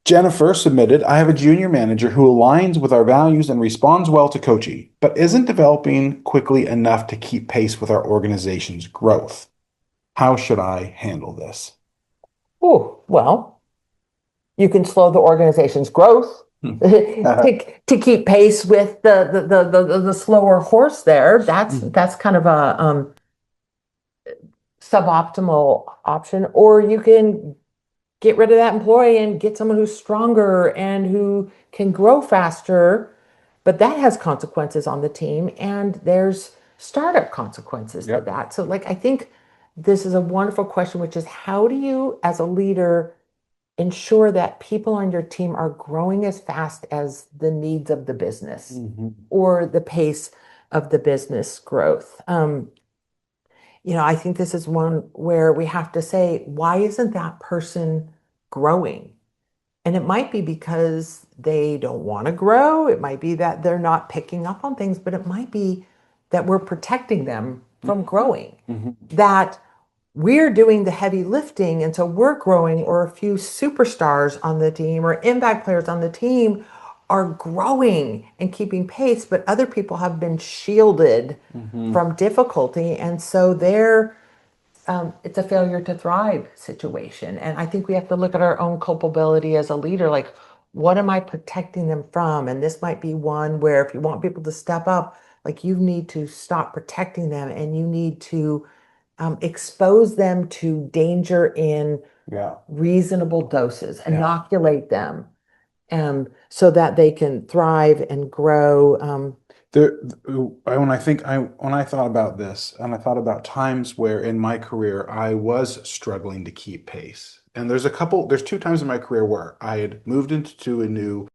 Jennifer submitted, I have a junior manager who aligns with our values and responds well to coaching, but isn't developing quickly enough to keep pace with our organization's growth. How should I handle this? Oh, well, you can slow the organization's growth Hmm. to keep pace with the slower horse there. That's kind of a suboptimal option. Or you can get rid of that employee and get someone who's stronger and who can grow faster. But that has consequences on the team, and there's startup consequences to Yep. that. So, like, I think this is a wonderful question, which is how do you, as a leader, ensure that people on your team are growing as fast as the needs of the business Mhm. or the pace of the business growth? I think this is one where we have to say, why isn't that person growing? And it might be because they don't want to grow. It might be that they're not picking up on things, but it might be that we're protecting them from growing, Mhm. that we're doing the heavy lifting. And so we're growing, or a few superstars on the team or impact players on the team are growing and keeping pace, but other people have been shielded Mhm. from difficulty. And so it's a failure to thrive situation. And I think we have to look at our own culpability as a leader. Like, what am I protecting them from? And this might be one where if you want people to step up, like you need to stop protecting them and you need to expose them to danger in Yeah. reasonable doses, Yeah. inoculate them so that they can thrive and grow. There, when I thought about this, and I thought about times where in my career I was struggling to keep pace. And there's two times in my career where I had moved into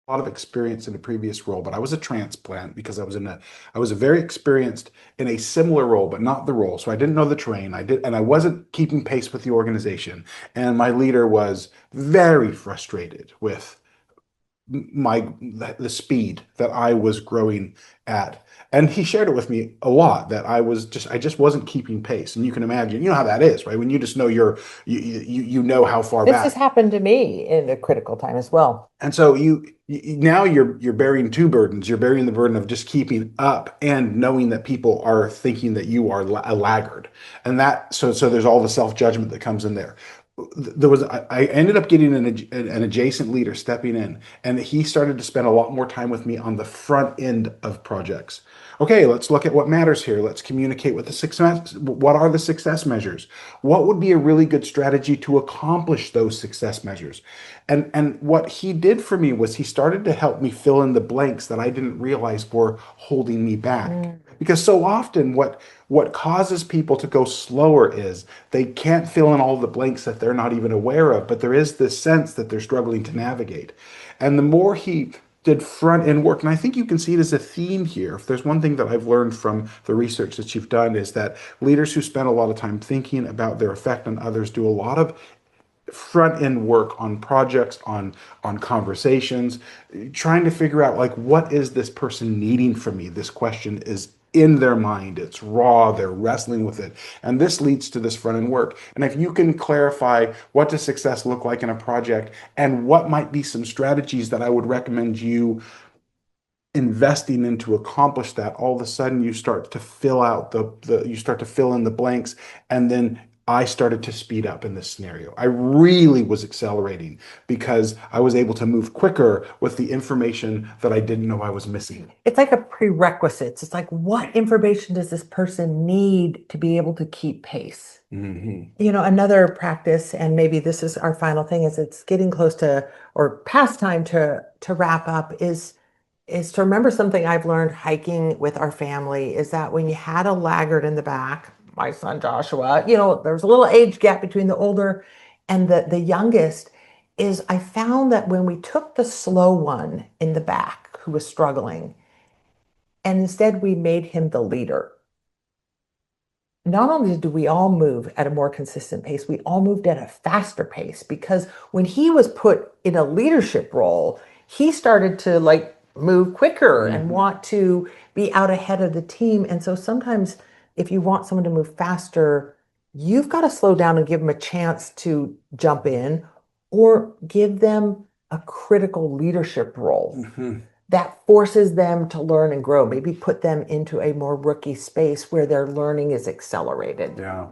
a lot of experience in a previous role, but I was a transplant because I was a very experienced in a similar role, but not the role. So I didn't know the terrain. And I wasn't keeping pace with the organization. And my leader was very frustrated with my the speed that I was growing at. And he shared it with me a lot that I just wasn't keeping pace. And you can imagine, you know how that is, right? When you just know you know how far This has back. happened to me in a critical time as well. And so now you're bearing two burdens. You're bearing the burden of just keeping up and knowing that people are thinking that you are a laggard. And so there's all the self-judgment that comes in there. I ended up getting an adjacent leader stepping in, and he started to spend a lot more time with me on the front end of projects. Okay, let's look at what matters here. Let's communicate with the success. What are the success measures? What would be a really good strategy to accomplish those success measures? And what he did for me was he started to help me fill in the blanks that I didn't realize were holding me back. Mm. Because so often what causes people to go slower is they can't fill in all the blanks that they're not even aware of, but there is this sense that they're struggling to navigate. And the more he did front end work, and I think you can see it as a theme here. If there's one thing that I've learned from the research that you've done is that leaders who spend a lot of time thinking about their effect on others do a lot of front end work on projects, on conversations, trying to figure out like what is this person needing from me. This question is in their mind, it's raw, they're wrestling with it, and this leads to this front end work. And if you can clarify what does success look like in a project and what might be some strategies that I would recommend you investing in to accomplish that, all of a sudden you start to fill out you start to fill in the blanks. And then I started to speed up in this scenario. I really was accelerating because I was able to move quicker with the information that I didn't know I was missing. It's like a prerequisite. It's like, what information does this person need to be able to keep pace? Hmm. Another practice, and maybe this is our final thing, is it's getting close to or past time to wrap up, is to remember something I've learned hiking with our family is that when you had a laggard in the back, my son Joshua, there's a little age gap between the older and the youngest, is I found that when we took the slow one in the back who was struggling, and instead we made him the leader, not only did we all move at a more consistent pace, we all moved at a faster pace because when he was put in a leadership role, he started to like move quicker and Hmm. want to be out ahead of the team. And so sometimes if you want someone to move faster, you've got to slow down and give them a chance to jump in. or give them a critical leadership role Mhm. that forces them to learn and grow, maybe put them into a more rookie space where their learning is accelerated. Yeah.